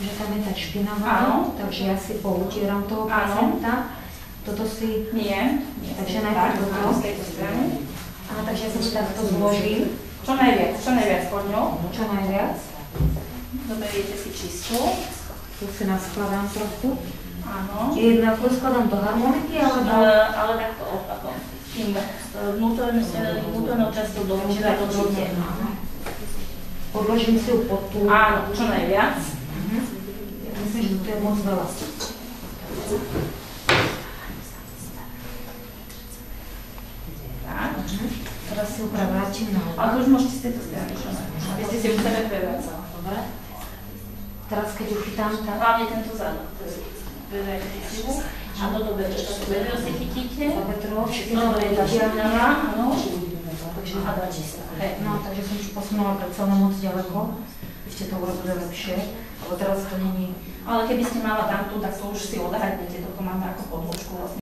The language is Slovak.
že tam je tá špinavá, takže ja si poutieram toho pacienta. Toto si... Nie. Takže najprv toto. Z tejto strany. Aha, takže ja sa to takto zložím. Čo najviac pod ňou. Čo najviac. Zoberiete si čistú. Tu si naskladám trochu. Áno. Jednako skladám do harmoniky, alebo... Ale takto opakom. Tým vnútornou časťou dovnútra podložíte. Podložím si ju pod tú... Áno, čo najviac. Ja myslím, že to je moc veľa. Tak. Teraz si ju prevrátim na oba. Ale to už môžete z tejto strany, čo najviac. Aby ste si ju sebe prevracala. Dobre. Teraz keď ju chytám, tak... Hlavne tento zadok. A toto bedro si chytíte. Za bedro, Dobre, tá špinavá, áno. A dá čistá. No, takže som už posunula predsa moc ďaleko. Ešte to urobili lepšie, ale teraz to není... Ale keby ste mala tamtu, tak to už si odhadnete, toto máme ako podložku vlastne.